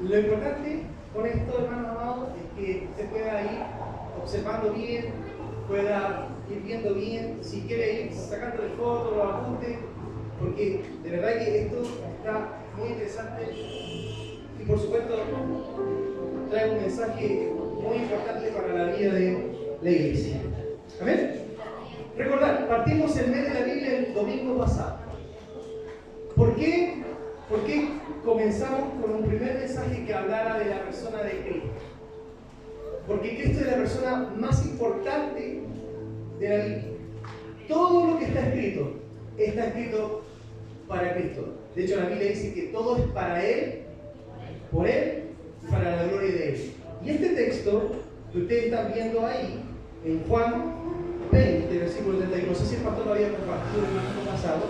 Lo importante con esto, hermanos amados, es que usted pueda ir observando bien, pueda ir viendo bien, si quiere ir sacándole fotos, los apuntes, porque de verdad que esto está muy interesante y por supuesto trae un mensaje muy importante para la vida de la iglesia. ¿Amén? Recordad, partimos el mes de la Biblia el domingo pasado. ¿Por qué comenzamos con un primer mensaje que hablara de la persona de Cristo? Porque Cristo es la persona más importante de la Biblia. Todo lo que está escrito para Cristo. De hecho, la Biblia dice que todo es para Él, por Él y para la gloria de Él. Y este texto que ustedes están viendo ahí, en Juan 20, versículo 31, no sé si el pastor lo había compartido en el año pasado,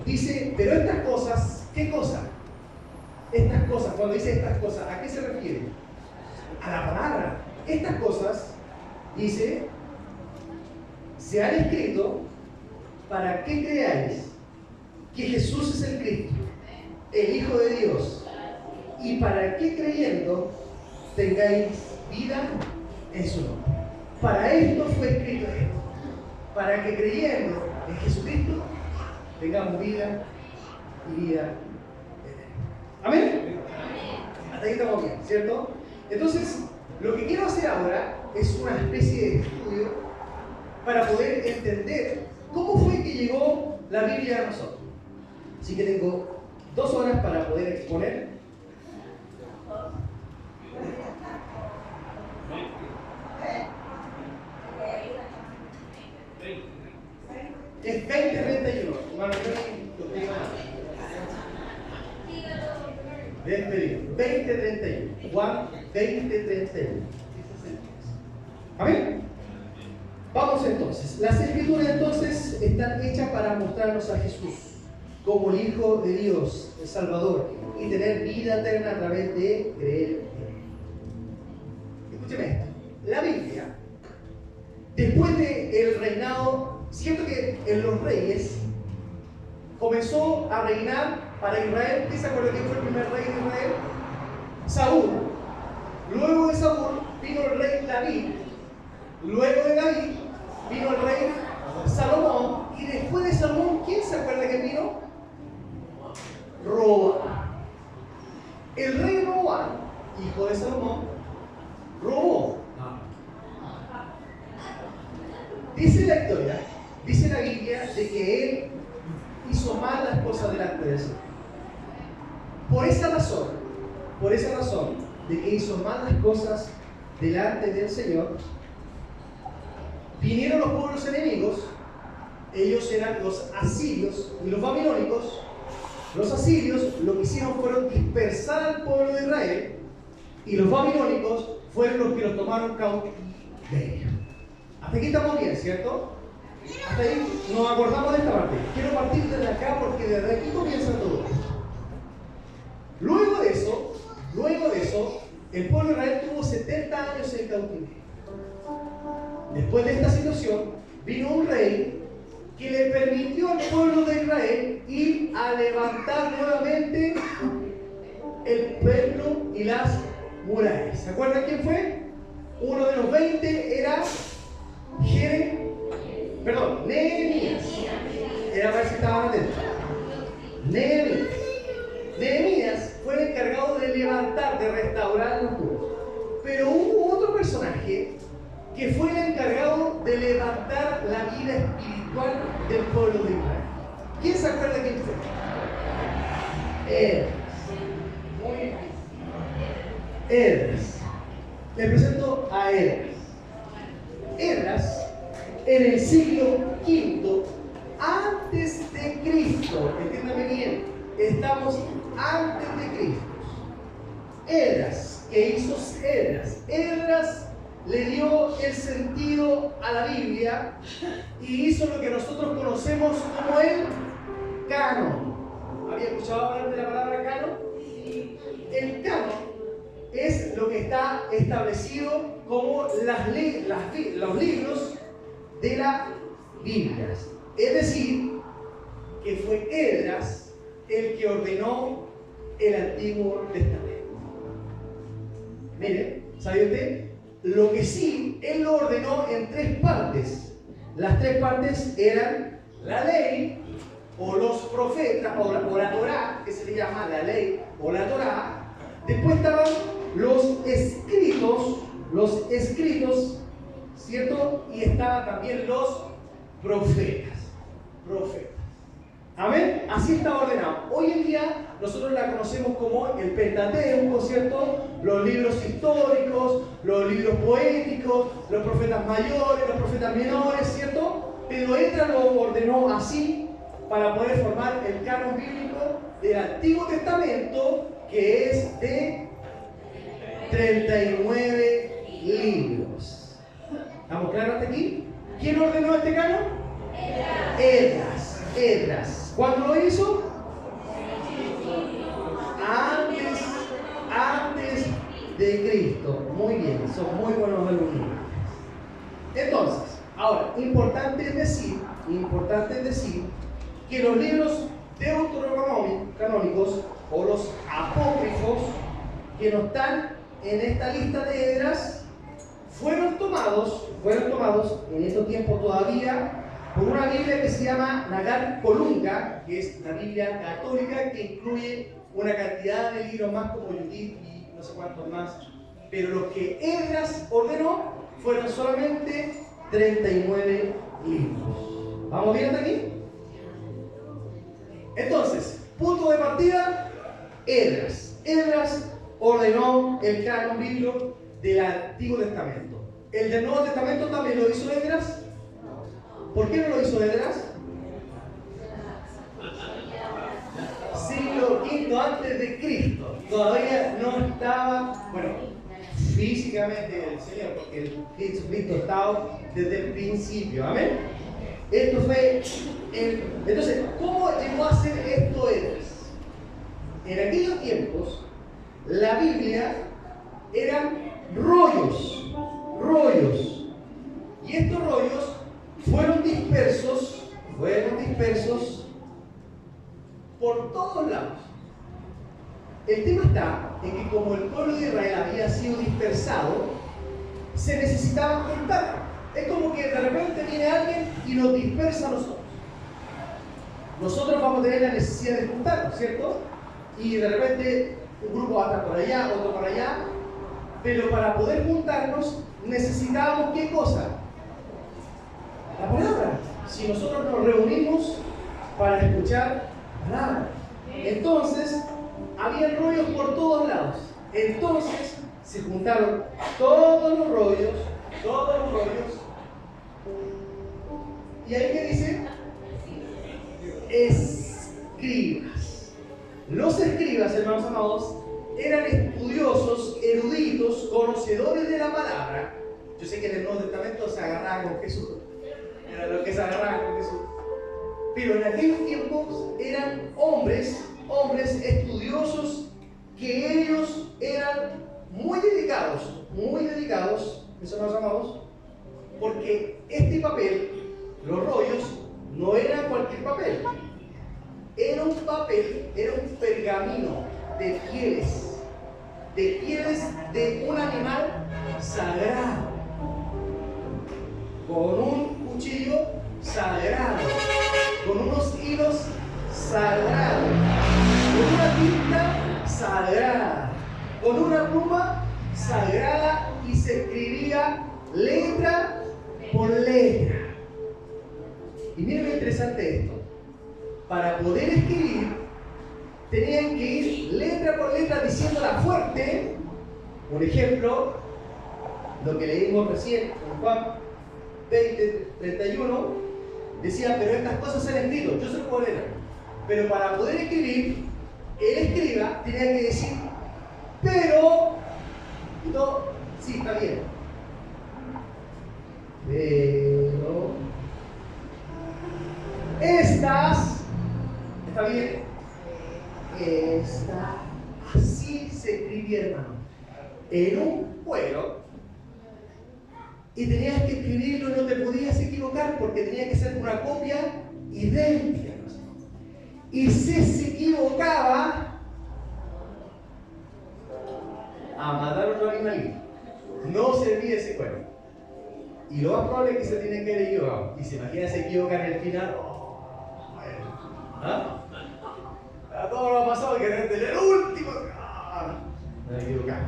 dice, pero estas cosas, ¿qué cosa? Estas cosas, cuando dice estas cosas, ¿a qué se refiere? A la palabra. Estas cosas, dice, se han escrito para que creáis que Jesús es el Cristo, el Hijo de Dios, y para que creyendo tengáis vida en su nombre. Para esto fue escrito esto, para que creyendo en Jesucristo tengamos vida y vida eterna. ¿Amén? Hasta ahí estamos bien, ¿cierto? Entonces, lo que quiero hacer ahora es una especie de estudio para poder entender cómo fue que llegó la Biblia a nosotros. Así que tengo 2 horas para poder exponer. Es 20:31. Despedido. 20:31. Juan 20:31. ¿Amén? Vamos entonces. Las escrituras entonces están hechas para mostrarnos a Jesús como el Hijo de Dios, el Salvador, y tener vida eterna a través de creer en Él. Escúcheme esto. La Biblia, después del reinado, siento que en los reyes comenzó a reinar para Israel. ¿Quién se acuerda quién fue el primer rey de Israel? Saúl. Luego de Saúl vino el rey David. Luego de David vino el rey Salomón. Y después de Salomón, ¿quién se acuerda que vino? Roboam. El rey Roboam, hijo de Salomón, robó. Dice la historia, dice la Biblia, de que él hizo mal las cosas delante del Señor. Por esa razón de que hizo mal las cosas delante del Señor, vinieron los pueblos enemigos. Ellos eran los asirios y los babilónicos. Los asirios lo que hicieron fueron dispersar al pueblo de Israel, y los babilónicos fueron los que los tomaron cautiverio. Hasta aquí estamos bien, ¿cierto? Hasta ahí nos acordamos de esta parte. Quiero partir desde acá porque desde aquí comienza todo. Luego de eso, el pueblo de Israel tuvo 70 años en cautiverio. Después de esta situación, vino un rey que le permitió al pueblo de Israel ir a levantar nuevamente el templo y las murallas. ¿Se acuerdan quién fue? Uno de los 20 era Nehemías. Era para ver si estaban atentos. Nehemías fue el encargado de levantar, de restaurar los muros. Pero hubo otro personaje que fue el encargado de levantar la vida espiritual del pueblo de Israel. ¿Quién se acuerda quién fue? Esdras. Muy bien. Esdras. Le presento a Esdras. Esdras, en el siglo V antes de Cristo, entiéndame bien, estamos antes de Cristo. Esdras, ¿qué hizo Esdras? Esdras le dio el sentido a la Biblia y hizo lo que nosotros conocemos como el canon. ¿Había escuchado hablar de la palabra canon? El canon es lo que está establecido como los libros de la Biblia. Es decir, que fue Esdras el que ordenó el Antiguo Testamento. Mire, ¿sabe usted? Lo que sí, él lo ordenó en 3 partes. Las 3 partes eran la ley, o los profetas, o la Torá, que se le llama la ley, o la Torá. Después estaban los escritos, ¿cierto? Y estaban también los profetas. Amén. Así está ordenado. Hoy en día nosotros la conocemos como el Pentateuco, ¿cierto? Los libros históricos, los libros poéticos, los profetas mayores, los profetas menores, ¿cierto? Pero Esdras lo ordenó así para poder formar el canon bíblico del Antiguo Testamento, que es de 39 libros. ¿Estamos claros hasta aquí? ¿Quién ordenó este canon? Esdras. ¿Cuándo lo hizo? Antes de Cristo. Muy bien, son muy buenos alumnos. Entonces, ahora, importante es decir que los libros deuterocanónicos o los apócrifos que no están en esta lista de Esdras fueron tomados en estos tiempos todavía por una Biblia que se llama Naggar Colunga, que es la Biblia católica que incluye una cantidad de libros más como Judith y no sé cuántos más, pero los que Esdras ordenó fueron solamente 39 libros. ¿Vamos bien hasta aquí? Entonces, punto de partida, Esdras. Esdras ordenó el canon bíblico del Antiguo Testamento. ¿El del Nuevo Testamento también lo hizo Esdras? ¿Por qué no lo hizo Esdras? Siglo V antes de Cristo. Todavía no estaba, bueno, físicamente el Señor, porque el Jesucristo estaba desde el principio. Amén. Esto fue entonces, ¿cómo llegó a ser esto Esdras? En aquellos tiempos, la Biblia eran rollos. Y estos rollos fueron dispersos por todos lados. El tema está en que como el pueblo de Israel había sido dispersado, se necesitaba juntar. Es como que de repente viene alguien y nos dispersa a nosotros. Nosotros vamos a tener la necesidad de juntarnos, ¿cierto? Y de repente un grupo va a estar por allá, otro por allá, pero para poder juntarnos necesitábamos ¿qué cosa? La palabra. Si nosotros nos reunimos para escuchar palabra, entonces había rollos por todos lados. Entonces se juntaron todos los rollos. ¿Y ahí qué dice? Escribas. Los escribas, hermanos amados, eran estudiosos, eruditos, conocedores de la palabra. Yo sé que en el Nuevo Testamento se agarraba con Jesús. Era lo que se agarraba con Jesús. Pero en aquellos tiempos eran hombres estudiosos, que ellos eran muy dedicados, mis hermanos amados, porque este papel, los rollos, no eran cualquier papel. Era un pergamino de pieles de un animal sagrado, con un cuchillo sagrado, con unos hilos sagrados, con una tinta sagrada, con una pluma sagrada, y se escribía letra por letra. Y miren lo interesante esto. Para poder escribir, tenían que ir letra por letra diciéndola fuerte. Por ejemplo, lo que leímos recién en Juan 20:31, decía, pero estas cosas se han escrito. Yo se lo puedo leer. Pero para poder escribir, el escriba tenía que decir, pero, y todo, sí, está bien. Pero, estas, está bien, así se escribía, hermano, en un cuero, y tenías que escribirlo y no te podías equivocar porque tenía que ser una copia idéntica. Y si se equivocaba, a matar otro animalito. No servía ese cuerno. Y lo más probable es que se tiene que haber equivocado. Y se imagina se equivoca en el final. ¿Ah? A todo lo ha pasado que desde el último. Me he equivocado.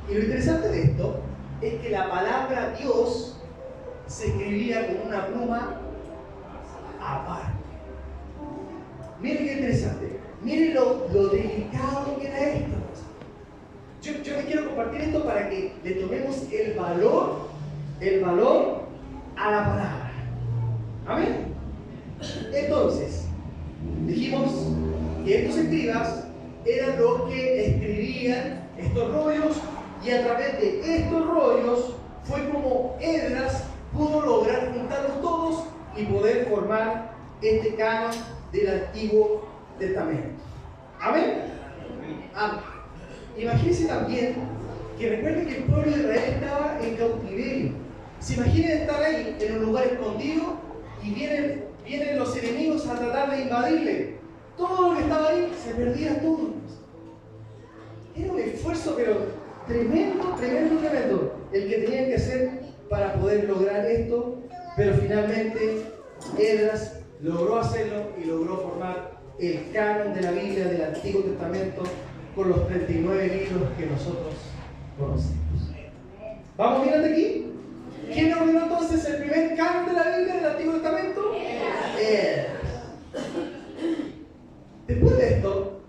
Y lo interesante de esto es que la palabra Dios se escribía con una pluma aparte. Miren qué interesante. Miren lo delicado que era esto. Yo les quiero compartir esto para que le tomemos el valor a la palabra. ¿Amén? Entonces, dijimos que estos escribas eran los que escribían estos rollos, y a través de estos rollos fue como Esdras pudo lograr juntarlos todos y poder formar este canon del Antiguo Testamento. ¿Amén? Amén. Imagínense también que recuerden que el pueblo de Israel estaba en cautiverio. Se imaginen estar ahí en un lugar escondido y vienen los enemigos a tratar de invadirle. Todo lo que estaba ahí se perdía todo. Era un esfuerzo, pero tremendo el que tenían que hacer para poder lograr esto, pero finalmente Esdras logró hacerlo y logró formar el canon de la Biblia del Antiguo Testamento con los 39 libros que nosotros conocemos. ¿Vamos bien hasta aquí? ¿Quién ordenó entonces el primer canon de la Biblia del Antiguo Testamento? Esdras. Después de esto,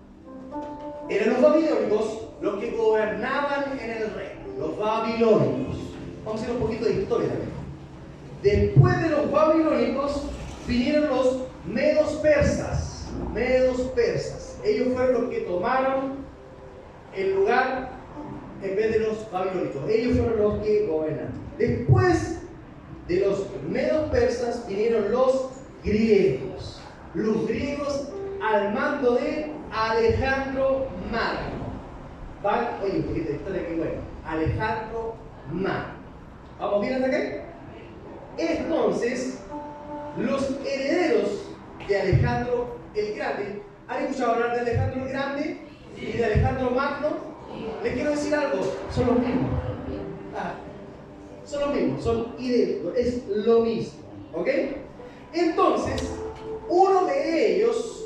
eran los babilónicos los que gobernaban en el reino. Los babilónicos. Vamos a hacer un poquito de historia también. Después de los babilónicos vinieron los medos persas. Ellos fueron los que tomaron el lugar en vez de los babilónicos. Ellos fueron los que gobernaron. Después de los medos persas vinieron los griegos. Los griegos al mando de Alejandro Magno. ¿Vale? Oye, un poquito de historia que bueno. Alejandro Magno. ¿Vamos bien hasta acá? Entonces, los herederos de Alejandro el Grande, ¿han escuchado hablar de Alejandro el Grande y de Alejandro Magno? Les quiero decir algo, son los mismos. Son los mismos, son idénticos, es lo mismo. ¿Ok? Entonces, uno de ellos,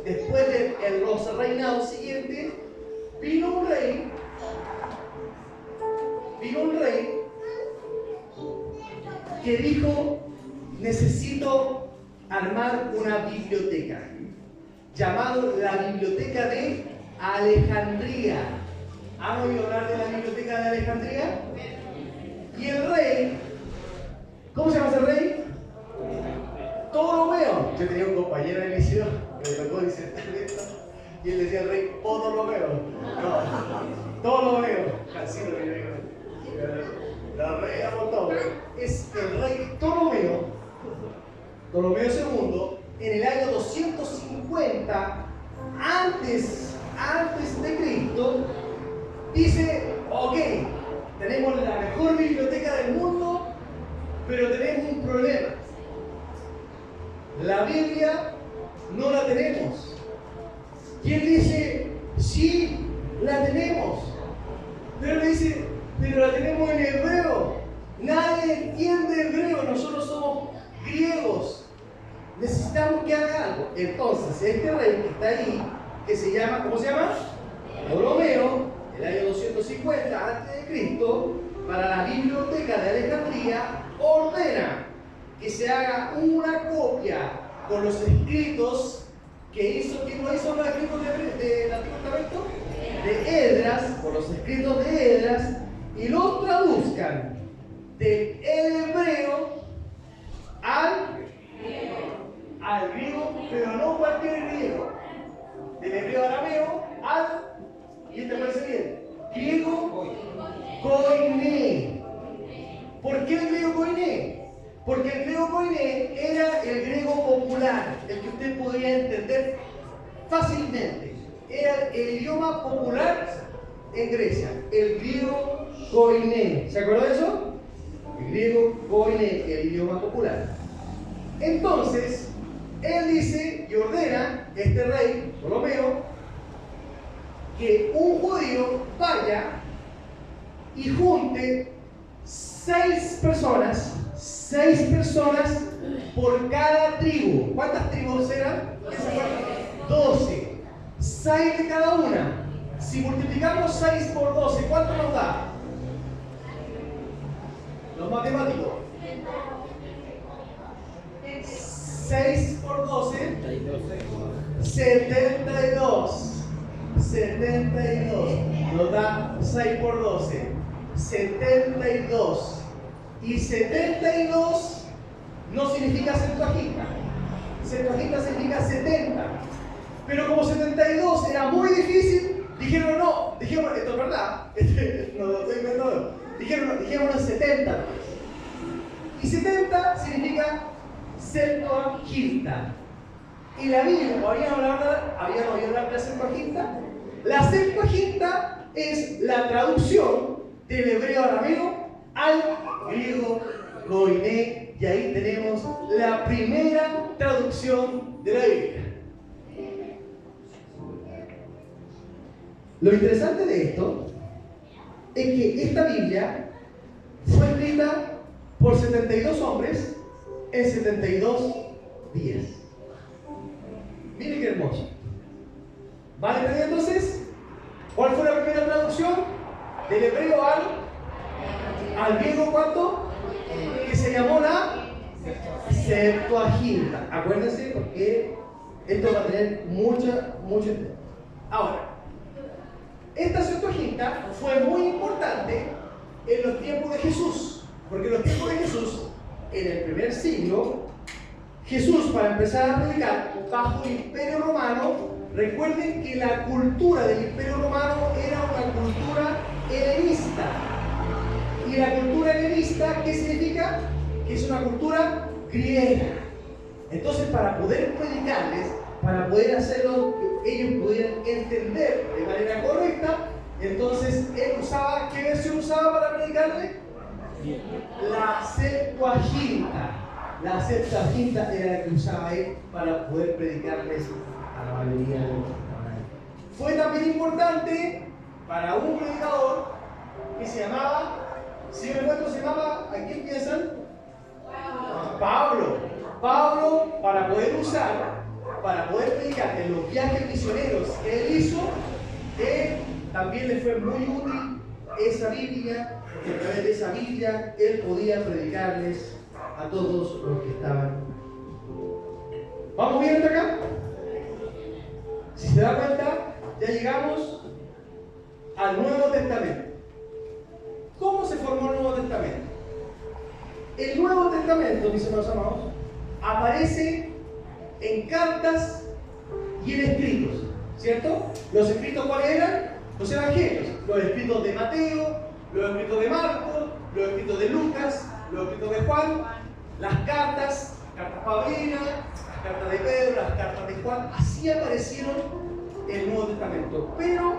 después de los reinados siguientes, vino un rey que dijo: necesito armar una biblioteca, llamado la Biblioteca de Alejandría. ¿Han oído hablar de la Biblioteca de Alejandría? Y el rey, ¿cómo se llama ese rey? Ptolomeo. Yo tenía un compañero en el liceo que me tocó disertar esto, y él decía el rey Ptolomeo. No, Ptolomeo. Cancino que yo digo. La reina Ptolomeo. Es el rey Ptolomeo II, en el año 250 antes de Cristo, dice: ok, tenemos la mejor biblioteca del mundo, pero tenemos un problema. La Biblia no la tenemos. Y él dice: sí, la tenemos. Pero le dice: pero la tenemos en hebreo. Nadie entiende hebreo, nosotros somos griegos. Necesitamos que haga algo. Entonces, este rey que está ahí, que se llama, ¿cómo se llama? Ptolomeo, el año 250 a.C., para la Biblioteca de Alejandría, ordena que se haga una copia con los escritos que hizo. ¿Quién no hizo los escritos del Antiguo Testamento? De Esdras, por los escritos de Esdras, y los traduzcan del hebreo al griego, pero no cualquier griego, del hebreo arameo y este parece bien, griego koiné. ¿Por qué el griego koiné? Porque el griego koiné era el griego popular, el que usted podría entender fácilmente. Era el idioma popular en Grecia, el griego koiné. ¿Se acuerda de eso? El griego koiné, el idioma popular. Entonces, él dice y ordena, este rey, Ptolomeo, que un judío vaya y junte 6 personas por cada tribu. ¿Cuántas tribus eran? 12. 6 de cada una. Si multiplicamos 6 por 12, ¿cuánto nos da? Los matemáticos. 6 por 12, 72. 72. Nos da 6 por 12. 72. Y 72 no significa Septuaginta. Septuaginta significa 70. Pero como 72 era muy difícil, dijeron no, esto es verdad, no lo estoy inventando. Dijeron 70. Y 70 significa Septuaginta. Y la Biblia, ¿habían oído hablar de la Septuaginta? La Septuaginta es la traducción del hebreo arameo al griego koiné, y ahí tenemos la primera traducción de la Biblia. Lo interesante de esto es que esta Biblia fue escrita por 72 hombres en 72 días. Miren qué hermoso. ¿Vale? Entonces, ¿cuál fue la primera traducción? Del hebreo al griego, ¿cuánto? Que se llamó la Septuaginta. Acuérdense porque esto va a tener mucho. Ahora, esta Septuaginta fue muy importante en los tiempos de Jesús, porque en los tiempos de Jesús, en el primer siglo, Jesús, para empezar a predicar bajo el Imperio Romano, recuerden que la cultura del Imperio Romano era una cultura helenista. Y la cultura helenista, ¿qué significa? Que es una cultura griega. Entonces, para poder predicarles, para poder hacerlo, ellos pudieran entender de manera correcta, entonces él usaba, ¿qué versión usaba para predicarle? La Septuaginta. La Septuaginta era la que usaba él para poder predicarles a la mayoría de los. Fue también importante para un predicador que se llamaba, si me encuentro, se llamaba, ¿a quién piensan? Pablo. Pablo, para poder usar, para poder predicar en los viajes misioneros que él hizo, también le fue muy útil esa Biblia, porque a través de esa Biblia él podía predicarles a todos los que estaban. ¿Vamos bien hasta acá? Si se da cuenta, ya llegamos al Nuevo Testamento. ¿Cómo se formó el Nuevo Testamento? El Nuevo Testamento, mis hermanos amados, aparece en cartas y en escritos, ¿cierto? ¿Los escritos cuáles eran? Los evangelios, los escritos de Mateo, los escritos de Marcos, los escritos de Lucas, los escritos de Juan, las cartas paulinas, las cartas de Pedro, las cartas de Juan, así aparecieron en el Nuevo Testamento, pero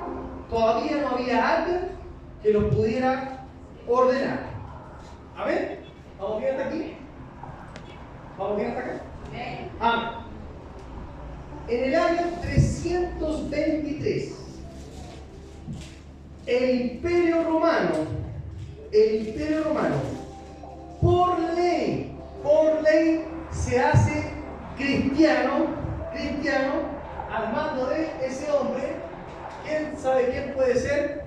todavía no había alguien que los pudiera ordenar. A ver, ¿vamos bien hasta aquí? ¿Vamos bien hasta acá? Amén. En el año 323, el Imperio Romano, por ley, se hace cristiano, al mando de ese hombre. ¿Quién sabe quién puede ser?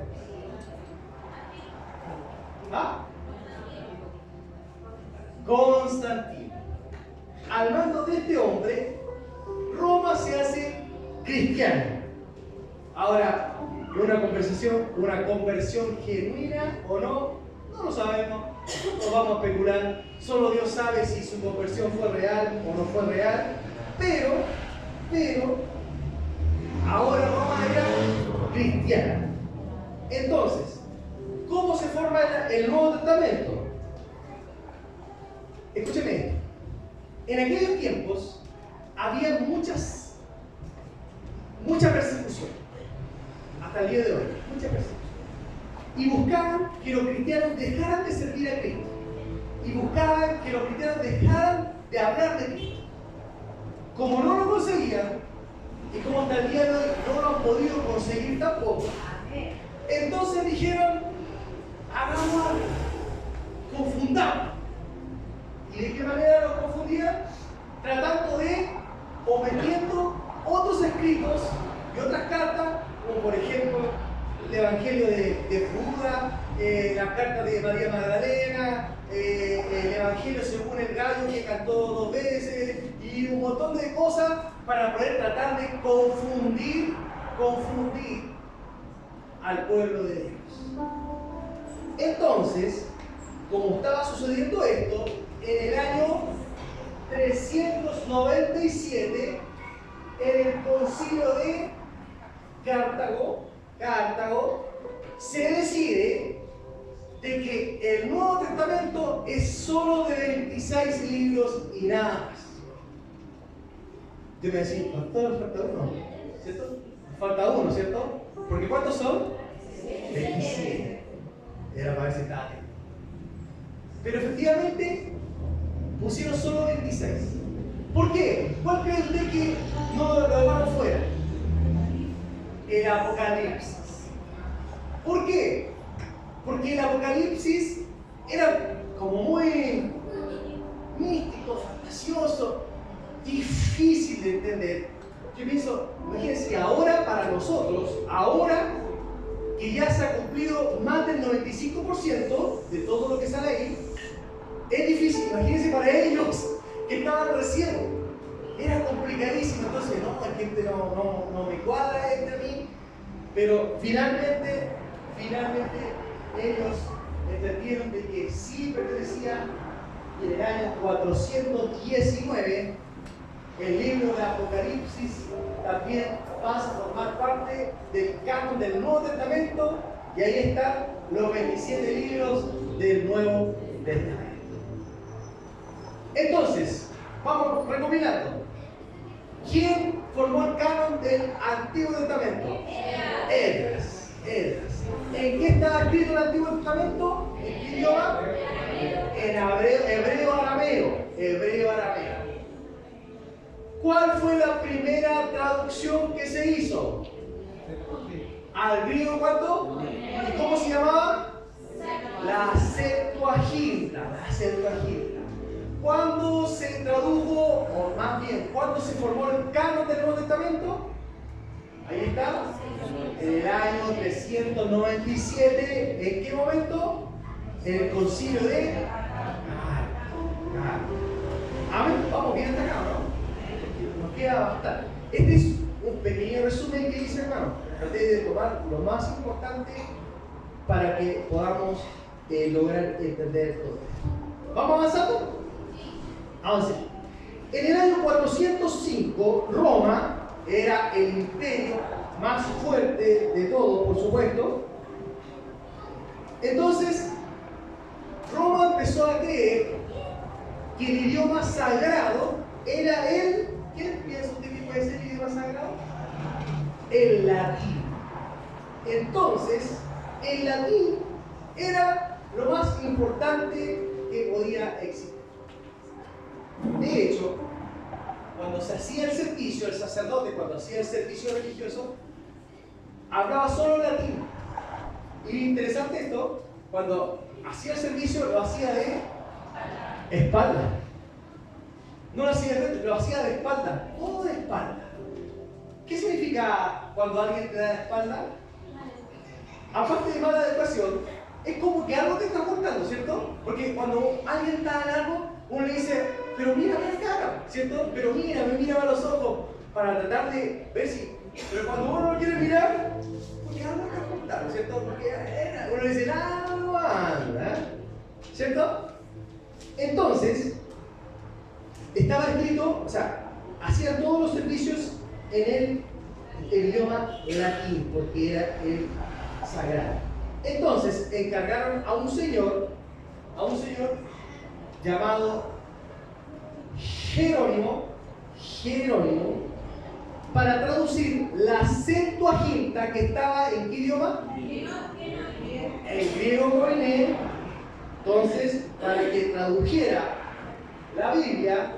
¿Ah? Constantino. Al mando de este hombre, Roma se hace cristiana. Ahora, una conversión genuina o no, no lo sabemos, no vamos a especular. Solo Dios sabe si su conversión fue real o no fue real. Pero, ahora Roma era cristiana. Entonces, ¿cómo se forma el Nuevo Testamento? Escúcheme esto. En aquellos tiempos había mucha persecución. Hasta el día de hoy, mucha persecución. Y buscaban que los cristianos dejaran de servir a Cristo. Y buscaban que los cristianos dejaran de hablar de Cristo. Como no lo conseguían, y como hasta el día de hoy no lo han podido conseguir tampoco. Entonces dijeron, hagamos algo, confundamos. ¿Y de qué manera lo confundían? Tratando de, o metiendo otros escritos y otras cartas, como por ejemplo el Evangelio de Judas, las cartas de María Magdalena, el Evangelio según el gallo que cantó 2 veces, y un montón de cosas para poder tratar de confundir al pueblo de Dios. Entonces, como estaba sucediendo esto, en el año 397, en el concilio de Cartago, se decide de que el Nuevo Testamento es solo de 26 libros y nada más. Yo me decía, pastor, falta uno, ¿cierto? Falta uno, ¿cierto? Porque ¿cuántos son? 27. Era para ver si estaba atento. Pero efectivamente pusieron solo 26. ¿Por qué? ¿Cuál cree usted que no lo dejaron fuera? El Apocalipsis. ¿Por qué? Porque el Apocalipsis era como muy místico, fantasioso, difícil de entender. Yo pienso, imagínense, ahora para nosotros, ahora que ya se ha cumplido más del 95% de todo lo que sale ahí, es difícil. Imagínense para ellos que estaban recién, era complicadísimo. Entonces, no, la gente no me cuadra a mí, pero finalmente ellos entendieron de que sí pertenecía, y en el año 419 el libro de Apocalipsis también pasa a formar parte del canon del Nuevo Testamento, y ahí están los 27 libros del Nuevo Testamento. Entonces, vamos recopilando. ¿Quién formó el canon del Antiguo Testamento? Esdras. ¿En qué estaba escrito el Antiguo Testamento? ¿En qué idioma? En hebreo arameo. ¿Cuál fue la primera traducción que se hizo? ¿Al griego cuánto? ¿Y cómo se llamaba? La Septuaginta. ¿Cuándo se tradujo, o más bien, cuándo se formó el canon del Nuevo Testamento? Ahí está. En el año 397. ¿En qué momento? En el concilio de Cartago. Amén. Vamos bien hasta acá, ¿no? Nos queda bastante. Este es un pequeño resumen que hice, hermano. Traté de tomar lo más importante para que podamos lograr entender todo esto. ¿Vamos avanzando? Avancemos. En el año 405, Roma era el imperio más fuerte de todo, por supuesto. Entonces, Roma empezó a creer que el idioma sagrado era el... ¿Quién piensa usted que puede ser el idioma sagrado? El latín. Entonces, el latín era lo más importante que podía existir. De hecho, cuando se hacía el servicio, el sacerdote, cuando hacía el servicio religioso, hablaba solo latín. Y interesante esto, cuando hacía el servicio, lo hacía de espalda. No lo hacía de frente, lo hacía de espalda. Todo de espalda. ¿Qué significa cuando alguien te da de espalda? Aparte de mala educación, es como que algo te está ocultando, ¿cierto? Porque cuando alguien está en algo, uno le dice, pero mírame la cara, ¿cierto? Pero mírame a los ojos, para tratar de ver si... Pero cuando uno no quiere mirar, porque algo está ocultando, ¿cierto? Porque uno le dice, no anda, ¿cierto? Entonces, estaba escrito, o sea, hacían todos los servicios en el idioma latín, porque era el sagrado. Entonces, encargaron a un señor llamado Jerónimo, para traducir la Septuaginta, que estaba ¿en qué idioma? En griego koiné. Entonces, para que tradujera la Biblia,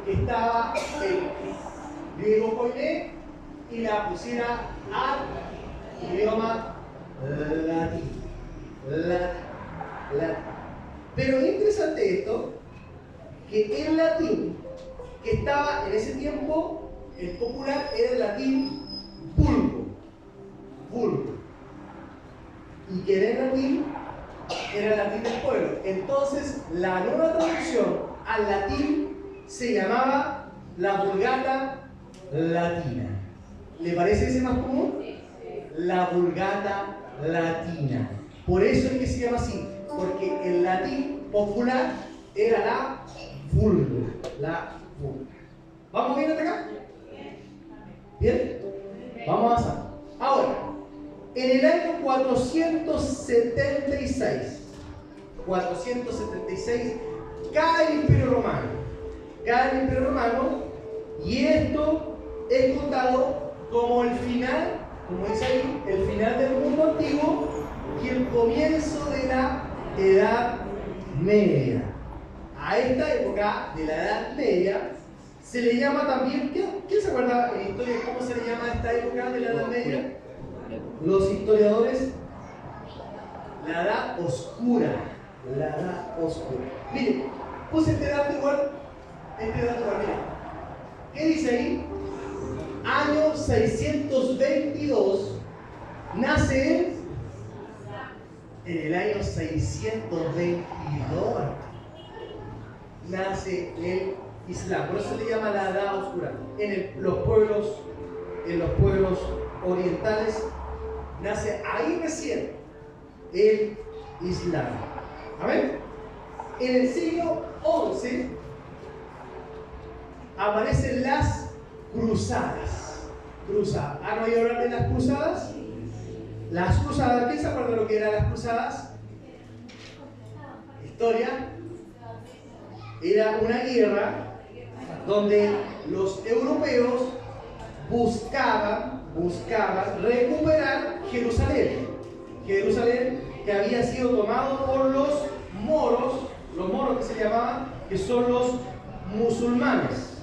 que estaba en griego koiné y la pusiera al idioma latín. Pero es interesante esto, que el latín que estaba en ese tiempo, el popular, era el latín vulgo. Y que era el latín del pueblo. Entonces, la nueva traducción al latín se llamaba la Vulgata Latina. ¿Le parece ese más común? La Vulgata Latina. Por eso es que se llama así, porque el latín popular era la vulga. ¿Vamos bien hasta acá? ¿Bien? Vamos a avanzar. Ahora, en el año 476, cae el Imperio Romano, y esto es contado como el final, como dice ahí, el final del mundo antiguo y el comienzo de la Edad Media. A esta época de la Edad Media se le llama también, ¿quién se acuerda en historia cómo se le llama a esta época de la Edad Media? Los historiadores, la Edad Oscura. Miren, puse este dato igual, mira. ¿Qué dice ahí? Año 622, nace en el año 622, nace el Islam. Por eso se le llama la Edad Oscura. En los pueblos orientales nace ahí recién el Islam. ¿Amén? En el siglo XI aparecen las cruzadas. ¿Han oído hablar de las cruzadas? Las cruzadas, ¿quién se acuerda de lo que eran las cruzadas? Historia. Era una guerra donde los europeos buscaban recuperar Jerusalén que había sido tomado por los moros que se llamaban, que son los musulmanes,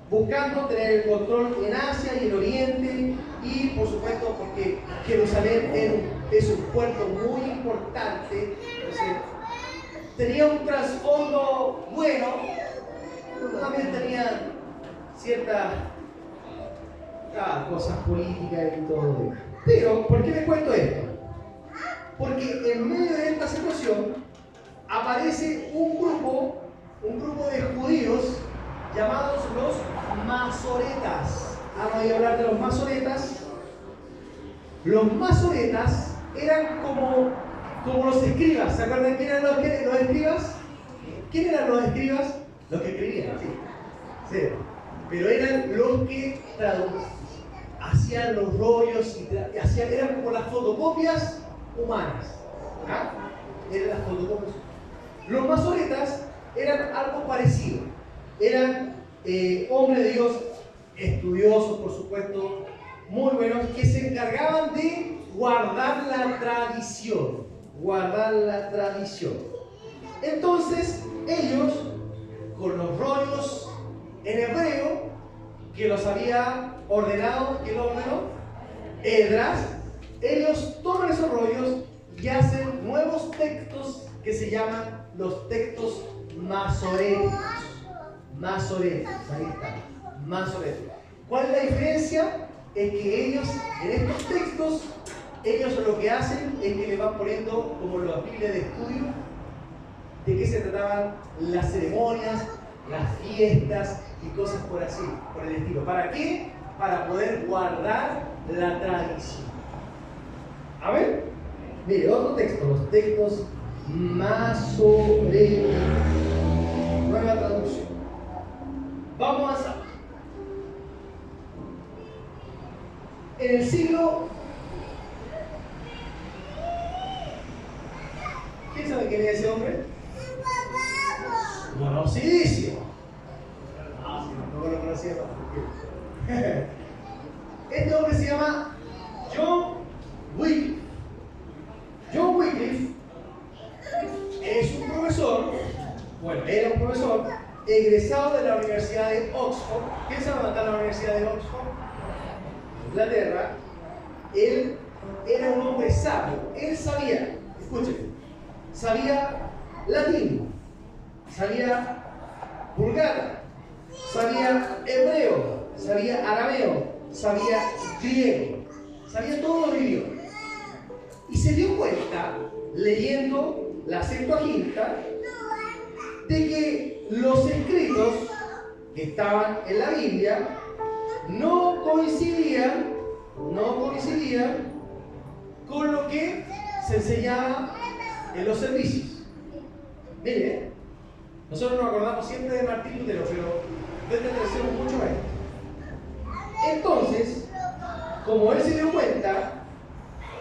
buscando tener el control en Asia y en Oriente, y por supuesto porque Jerusalén es un puerto muy importante, entonces tenía un trasfondo bueno, pero también tenía ciertas cosas políticas y todo lo demás. Pero, ¿por qué les cuento esto? Porque en medio de esta situación aparece un grupo de judíos llamados los masoretas. ¿Han oído hablar de los masoretas? Los masoretas eran como los escribas. ¿Se acuerdan quién eran los escribas? ¿Quién eran los escribas? Los que escribían, sí. Pero eran los que hacían los rollos y eran como las fotocopias humanas. Eran las fotocopias. Los masoretas eran algo parecido. Eran hombres de Dios, estudiosos, por supuesto, muy buenos, que se encargaban de guardar la tradición. Entonces, ellos, con los rollos en hebreo, que los había ordenado, ¿quién lo ordenó? Esdras. Ellos toman esos rollos y hacen nuevos textos que se llaman los textos masoréticos. Ahí está, masoréticos. ¿Cuál es la diferencia? Es que ellos, en estos textos, ellos lo que hacen es que le van poniendo, como las Biblias de estudio, de qué se trataban las ceremonias, las fiestas y cosas por el estilo. ¿Para qué? Para poder guardar la tradición. A ver, mire, otro texto, los textos masoréticos. Nueva traducción. Vamos a saber. En el siglo... ¿Quién sabe quién es ese hombre? Conocidísimo. No lo conocía. Este hombre se llama John Wycliffe. John Wycliffe es un profesor, era un profesor egresado de la Universidad de Oxford. ¿Quién sabe dónde está la Universidad de Oxford? Inglaterra, él era un hombre sabio. Él sabía, escuchen, sabía latín, sabía vulgata, sabía hebreo, sabía arameo, sabía griego, sabía todos los idiomas. Y se dio cuenta, leyendo la Septuaginta, de que los escritos que estaban en la Biblia no coincidían con lo que se enseñaba en los servicios. Mire, nosotros nos acordamos siempre de Martín Lutero, pero pertenecemos mucho a él. Entonces, como él se dio cuenta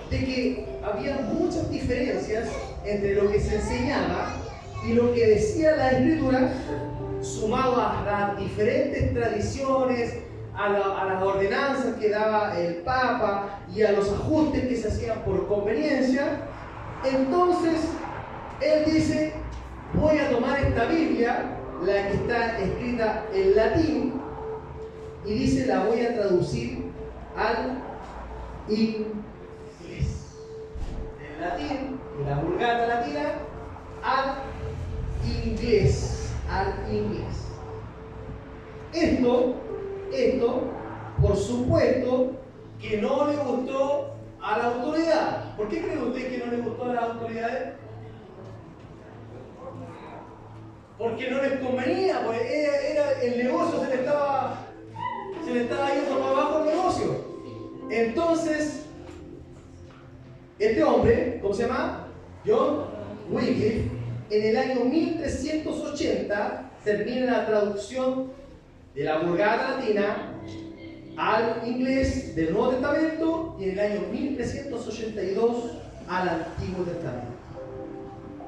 de que había muchas diferencias entre lo que se enseñaba y lo que decía la Escritura, sumado a las diferentes tradiciones, a las ordenanzas que daba el Papa y a los ajustes que se hacían por conveniencia, entonces él dice: voy a tomar esta Biblia, la que está escrita en latín, y dice: la voy a traducir al inglés. Del latín, de la Vulgata latina, al inglés. Esto, por supuesto, que no le gustó a la autoridad. ¿Por qué cree usted que no le gustó a las autoridades? Porque no les convenía, pues el negocio se le estaba yendo para abajo el negocio. Entonces, este hombre, ¿cómo se llama? John Wycliffe, en el año 1380 termina la traducción de la Vulgata latina al inglés del Nuevo Testamento, y en el año 1382 al Antiguo Testamento.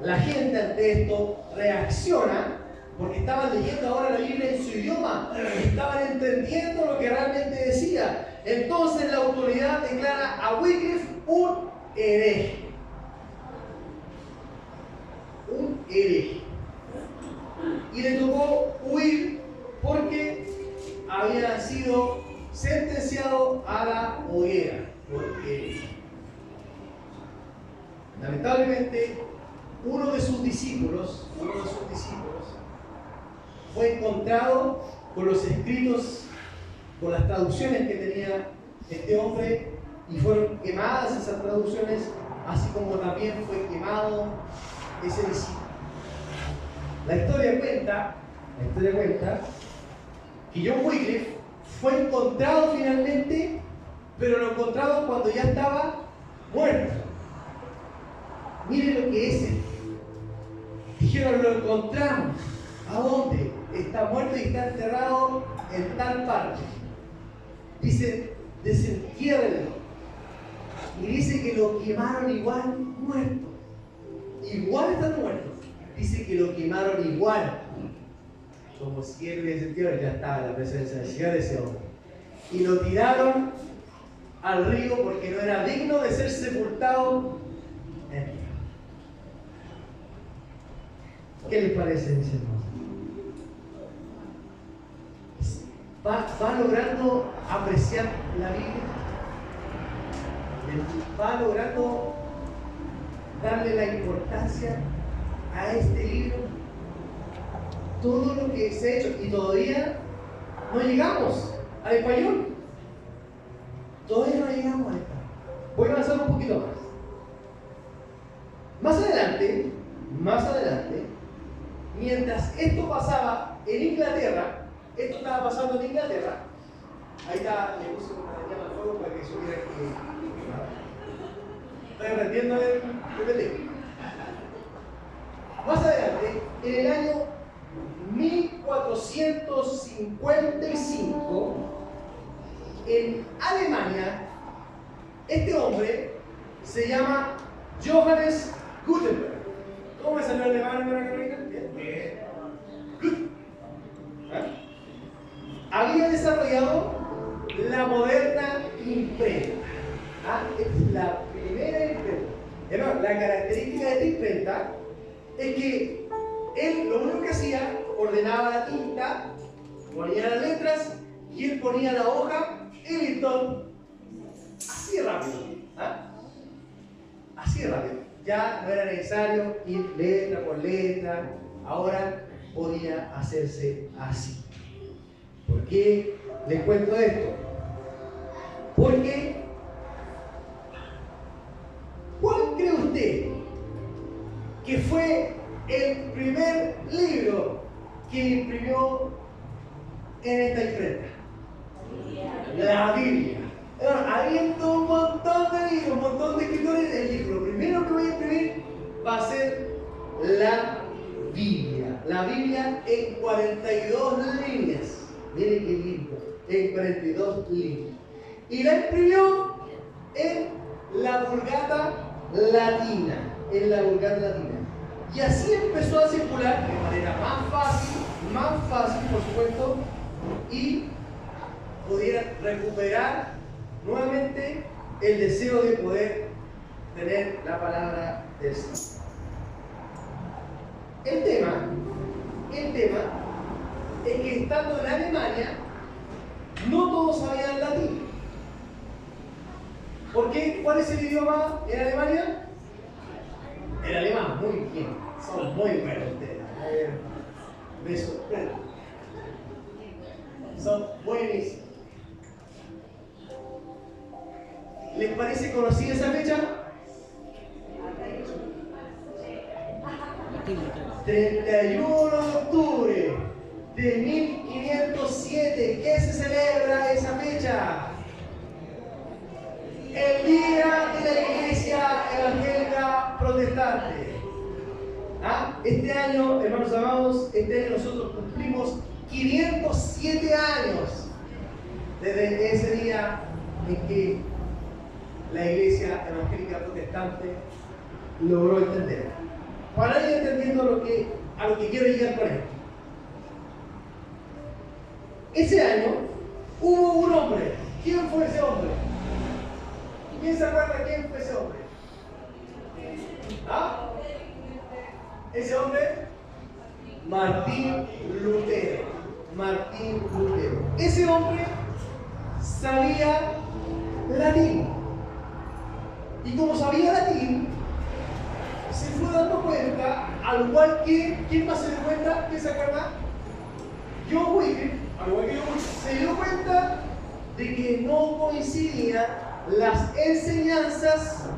La gente ante esto reacciona porque estaban leyendo ahora la Biblia en su idioma, estaban entendiendo lo que realmente decía. Entonces la autoridad declara a Wycliffe un hereje. Un hereje. Y le tocó huir porque había sido sentenciado a la hoguera por hereje. Lamentablemente, uno de sus discípulos fue encontrado con los escritos, con las traducciones que tenía este hombre, y fueron quemadas esas traducciones, así como también fue quemado ese discípulo. La historia cuenta que John Wycliffe fue encontrado finalmente, pero lo encontrado cuando ya estaba muerto. Miren lo que es esto. Dijeron: lo encontramos. ¿A dónde? Está muerto y está enterrado en tal parte. Dice: desentiérrenlo. Y dice que lo quemaron igual muerto. Igual están muertos. Dice que lo quemaron igual. Como si él hubiese sentido, ya estaba en la presencia del Señor ese hombre. Y lo tiraron al río porque no era digno de ser sepultado en él. ¿Qué les parece, mis hermanos? ¿Va logrando apreciar la Biblia? ¿Va logrando darle la importancia a este libro? Todo lo que se ha hecho, y todavía no llegamos al español. Todavía no llegamos al español. Voy a avanzar un poquito más. Más adelante, mientras esto pasaba en Inglaterra, esto estaba pasando en Inglaterra. Ahí está, le puse una llama al fuego para que supiera que estoy aprendiendo el PPT. Más adelante, en el año 1455, en Alemania, este hombre se llama Johannes Gutenberg. ¿Cómo me salió el alemán, hermana Carolina? Bien. Había desarrollado la moderna imprenta. Esta es la primera imprenta. Hermano, la característica de esta imprenta es que él lo único que hacía, ordenaba la tinta, ponía las letras, y él ponía la hoja, y listo, así de rápido. ¿Ah? Así de rápido. Ya no era necesario ir letra por letra. Ahora podía hacerse así. ¿Por qué les cuento esto? Porque, ¿cuál cree usted que fue el primer libro que imprimió en esta imprenta? La Biblia. Habiendo un montón de libros, un montón de escritores, el libro lo primero que voy a imprimir va a ser la Biblia. La Biblia en 42 líneas. Miren qué lindo. En 42 líneas. Y la imprimió en la Vulgata Latina. En la Vulgata Latina. Y así empezó a circular de manera más fácil, por supuesto, y pudieran recuperar nuevamente el deseo de poder tener la palabra del Señor. El tema es que estando en Alemania, no todos sabían latín. ¿Por qué? ¿Cuál es el idioma en Alemania? El alemán, muy bien. Son muy buenos ustedes. Me sorprende. Son buenísimos. ¿Les parece conocida esa fecha? 31 de octubre de 1507. ¿Qué se celebra esa fecha? El Día de la Iglesia Evangélica Protestante. Este año, hermanos amados, este año nosotros cumplimos 507 años desde ese día en que la Iglesia Evangélica Protestante logró entender. Para ir entendiendo a lo que quiero llegar con esto. Ese año hubo un hombre. ¿Quién fue ese hombre? ¿Quién se acuerda quién fue ese hombre? ¿Ah? Ese hombre, Martín Lutero. Martín Lutero. Ese hombre sabía latín. Y como sabía latín, se fue dando cuenta, al igual que, ¿quién más se dio cuenta? ¿Quién se acuerda? John Wycliffe, al igual que John Wycliffe, se dio cuenta de que no coincidían las enseñanzas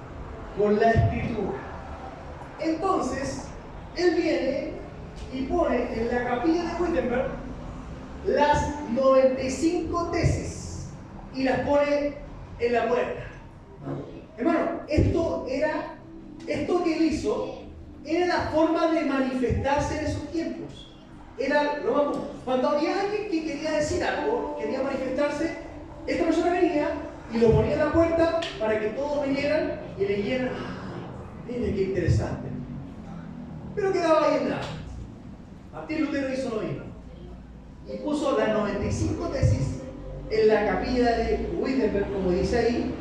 con la escritura. Entonces, él viene y pone en la capilla de Wittenberg las 95 tesis y las pone en la puerta. Hermano, esto que él hizo era la forma de manifestarse en esos tiempos. Cuando había alguien que quería decir algo, quería manifestarse, esta persona venía y lo ponía en la puerta para que todos vinieran y leyeran. Miren qué interesante. Pero quedaba ahí en nada. Martín Lutero hizo lo mismo y puso las 95 tesis en la capilla de Wittenberg, como dice ahí.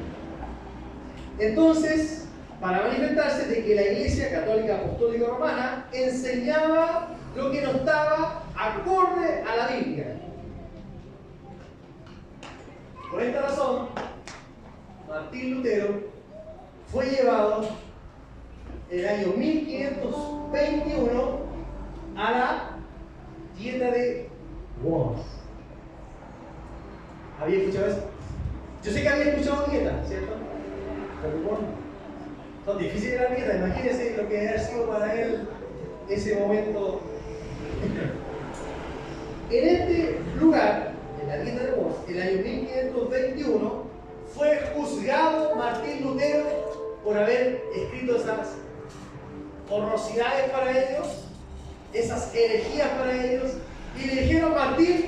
Entonces, para manifestarse de que la Iglesia Católica Apostólica Romana enseñaba lo que no estaba acorde a la Biblia. Por esta razón, Martín Lutero fue llevado en el año 1521 a la dieta de Worms. ¿Había escuchado eso? Yo sé que había escuchado dieta, ¿cierto? Pero bueno, son difíciles las dietas. Imagínense lo que debe haber sido para él ese momento. En este lugar, en la dieta de Worms, en el año 1521, fue juzgado Martín Lutero por haber escrito esas horrorosidades para ellos, esas herejías para ellos, y le dijeron: Martín,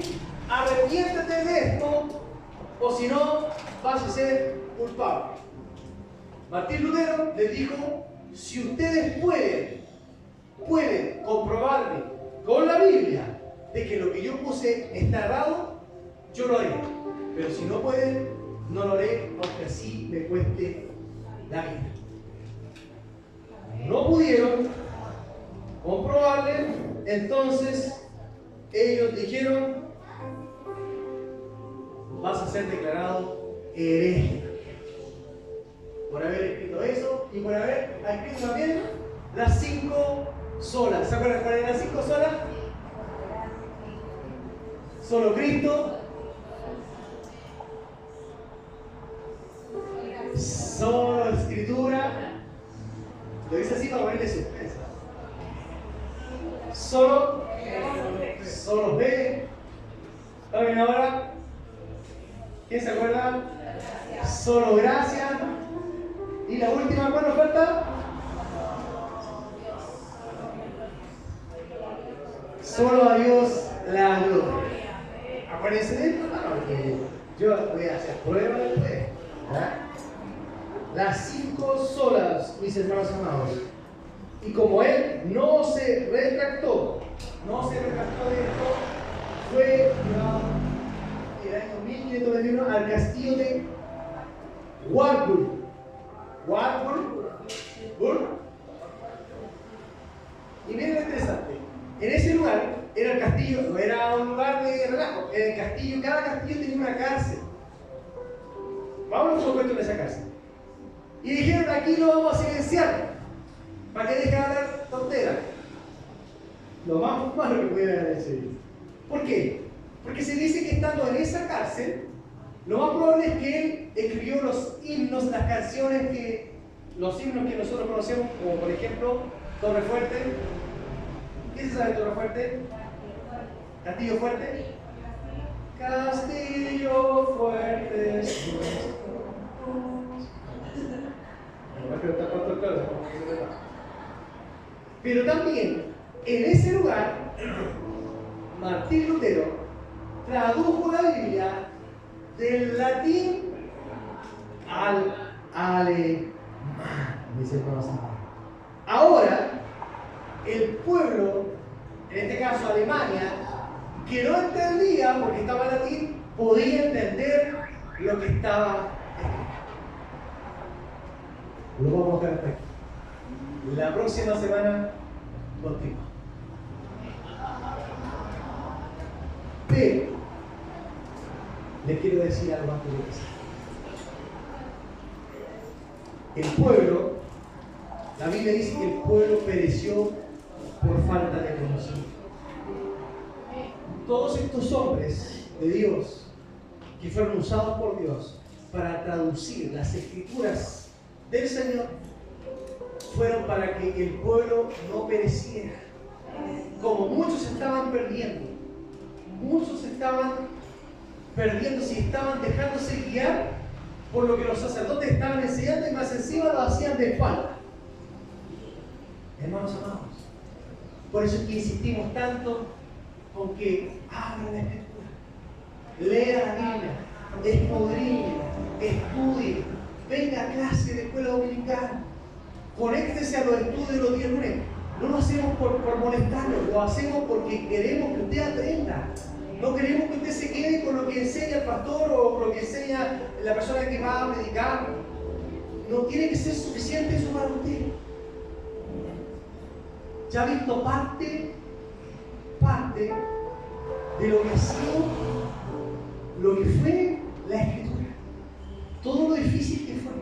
arrepiéntete de esto, o si no, vas a ser culpable. Martín Lutero les dijo: si ustedes pueden comprobarme con la Biblia de que lo que yo puse está errado, yo lo haré. Pero si no pueden, no lo haré, aunque así me cueste la vida. No pudieron comprobarle, entonces ellos dijeron: vas a ser declarado hereje. por haber escrito eso y por haber escrito también las 5 solas. ¿Se acuerdan cuáles eran las 5 solas? Solo Cristo, solo Escritura, lo dice así para ponerle suspensa. Solo fe. ¿Está bien ahora? ¿Quién se acuerda? Solo gracia. Y la última, ¿cuál nos falta? Solo a Dios la gloria. Acuérdense de esto, porque yo voy a hacer prueba después. ¿Verdad? Las 5 solas, mis hermanos amados. Y como él no se retractó de esto, fue llevado el año 1521 al castillo de Wartburg. Y miren lo interesante. En ese lugar era el castillo, no era un lugar de relajo, era el castillo, cada castillo tenía una cárcel. Vamos a ver en esa cárcel. Y dijeron, aquí lo vamos a silenciar, para que deje de hablar tonteras. Lo más malo que pudiera decir. ¿Por qué? Porque se dice que estando en esa cárcel, lo más probable es que él escribió los himnos, las canciones los himnos que nosotros conocemos, como por ejemplo, Torre Fuerte. ¿Qué se sabe de Torre Fuerte? Castillo Fuerte. Castillo Fuerte es nuestro. Pero también, en ese lugar, Martín Lutero tradujo la Biblia del latín al alemán, mis hermanos. Ahora, el pueblo, en este caso Alemania, que no entendía porque estaba en latín, podía entender lo que estaba escrito. Lo vamos a dejar hasta aquí. La próxima semana continúa. Pero les quiero decir algo antes de empezar. El pueblo, la Biblia dice que el pueblo pereció por falta de conocimiento. Todos estos hombres de Dios que fueron usados por Dios para traducir las escrituras del Señor fueron para que el pueblo no pereciera. Como muchos estaban perdiendo, si estaban dejándose guiar por lo que los sacerdotes estaban enseñando y más encima lo hacían de espalda. Hermanos amados, por eso es que insistimos tanto con que abran la Escritura, lea la Biblia, escudriñe, estudie, venga a clase de escuela dominical, conéctese a los estudios de los días lunes. No lo hacemos por molestarlo, lo hacemos porque queremos que usted aprenda. No queremos que usted se quede con lo que enseña el pastor o con lo que enseña la persona que va a predicar. No tiene que ser suficiente eso para usted. Ya ha visto parte de lo que ha sido, lo que fue la Escritura. Todo lo difícil que fue.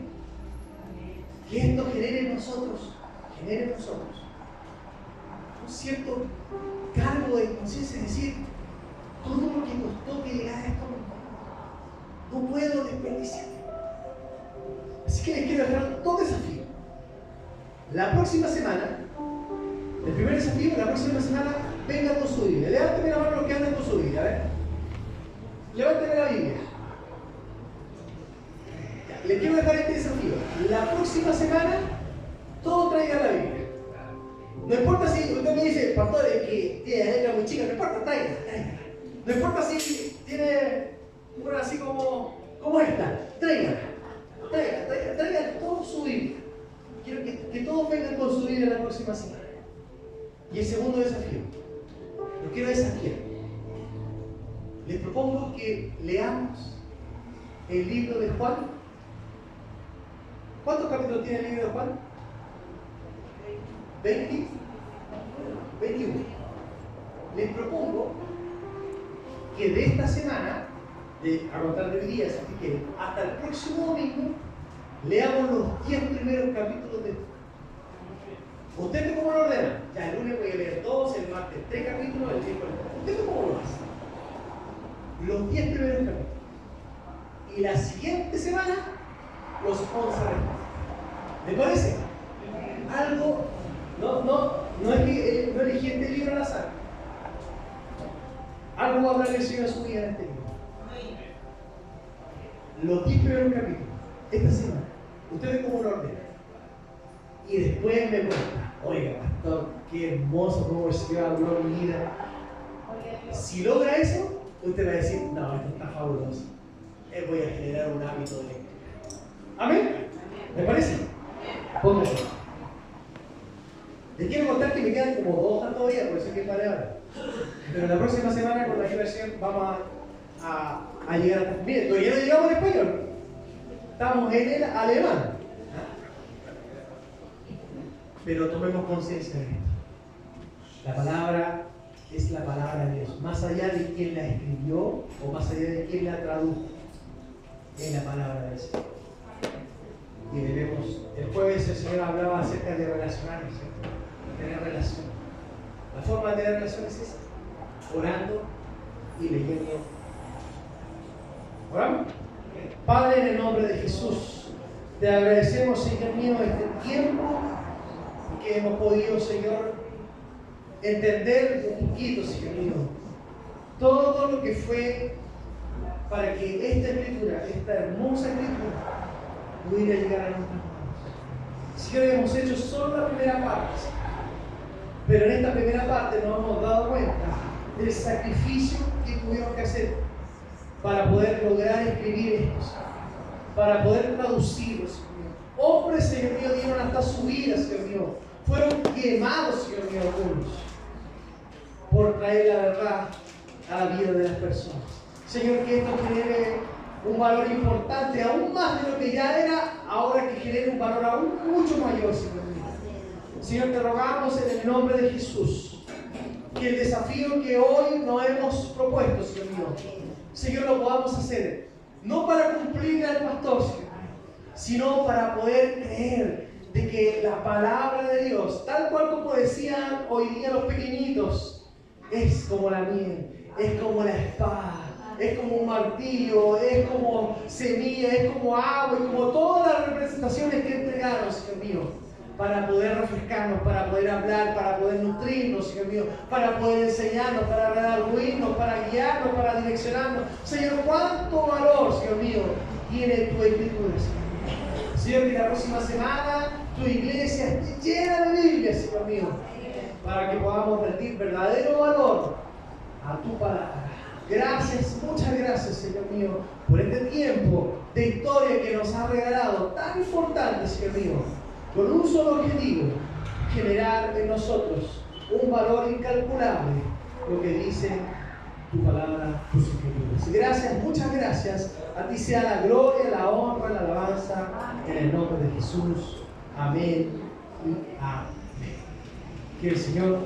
Que esto genere en nosotros un cierto cargo de conciencia, es decir, todo lo que costó que llegara a esto no puedo desperdiciar. Así que les quiero dejar dos desafíos. La próxima semana, el primer desafío, la próxima semana, vengan con su Biblia. Levánteme la mano los que andan con su Biblia, a ver. Levánteme la Biblia. Les quiero dejar este desafío. La próxima semana, todos traigan la Biblia. No importa si usted me dice, pastor, es que tiene la letra muy chica, no importa, tráigala. No importa si tiene una así como esta, tráigala toda su Biblia. Quiero que todos vengan con su Biblia la próxima semana. Y el segundo desafío, lo quiero desafiar. Les propongo que leamos el libro de Juan. ¿Cuántos capítulos tiene el libro de Juan? 20, 21. Les propongo que de esta semana, a contar de hoy día, si quieren, hasta el próximo domingo, Leamos los 10 primeros capítulos de esto. ¿Usted cómo lo ordena? Ya el lunes voy a leer 2, el martes 3 capítulos, el miércoles. ¿Usted cómo lo hace? Los 10 primeros capítulos. Y la siguiente semana, los 11 restos. ¿Le parece? Algo, no es que no elegí este libro al azar. Algo va a hablar el Señor a su vida en este libro. Los 10 primeros capítulos, esta semana, usted ve cómo lo ordena. Y después me cuenta, oiga, pastor, qué hermoso cómo el Señor habló mi vida. Si logra eso, usted va a decir, no, esto está fabuloso. Voy a generar un hábito de lectura. ¿Amén? ¿Me parece? Póngase. Les quiero contar que me quedan como 2 hojas todavía, por eso es que paré ahora. Pero la próxima semana, con la ayuda del Señor, vamos a llegar a... Miren, todavía no llegamos en español. Estamos en el alemán. Pero tomemos conciencia de esto. La palabra es la palabra de Dios. Más allá de quién la escribió o más allá de quién la tradujo, es la palabra del Señor. Y debemos... El jueves el Señor hablaba acerca de relacionarnos, tener relación. La forma de tener relaciones es esa, orando y leyendo. ¿Oramos? Padre, en el nombre de Jesús, te agradecemos, Señor mío, este tiempo que hemos podido, Señor, entender un poquito, Señor mío, todo lo que fue para que esta escritura, esta hermosa escritura, pudiera llegar a nuestras manos. Señor, hemos hecho solo la primera parte, pero en esta primera parte nos hemos dado cuenta del sacrificio que tuvimos que hacer para poder lograr escribir esto, para poder traducirlo, Señor mío. Hombres, Señor mío, dieron hasta su vida, Señor mío. Fueron quemados, Señor mío, algunos, por traer la verdad a la vida de las personas. Señor, que esto genere un valor importante, aún más de lo que ya era, ahora que genere un valor aún mucho mayor, Señor mío. Señor, te rogamos en el nombre de Jesús, que el desafío que hoy nos hemos propuesto, Señor mío, Señor, lo podamos hacer, no para cumplir al pastor, Señor, sino para poder creer de que la palabra de Dios, tal cual como decían hoy día los pequeñitos, es como la miel, es como la espada, es como un martillo, es como semilla, es como agua, y como todas las representaciones que entregaron, Señor mío, para poder refrescarnos, para poder hablar, para poder nutrirnos, Señor mío, para poder enseñarnos, para redarguirnos, para guiarnos, para direccionarnos. Señor, cuánto valor, Señor mío, tiene tu escritura, Señor. Señor, que la próxima semana tu iglesia esté llena de Biblia, Señor mío, para que podamos rendir verdadero valor a tu palabra. Gracias, muchas gracias, Señor mío, por este tiempo de historia que nos ha regalado, tan importante, Señor mío, con un solo objetivo: generar en nosotros un valor incalculable, lo que dice tu palabra, tus escrituras. Gracias, muchas gracias. A ti sea la gloria, la honra, la alabanza, en el nombre de Jesús. Amén y amén. Que el Señor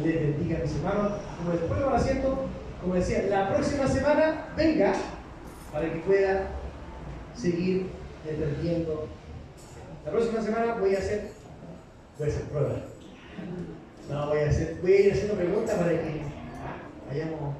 les bendiga, mis hermanos. Como después lo van haciendo, como decía, la próxima semana venga para que pueda seguir entendiendo. La próxima semana voy a hacer pruebas. No, voy a ir haciendo preguntas para que vayamos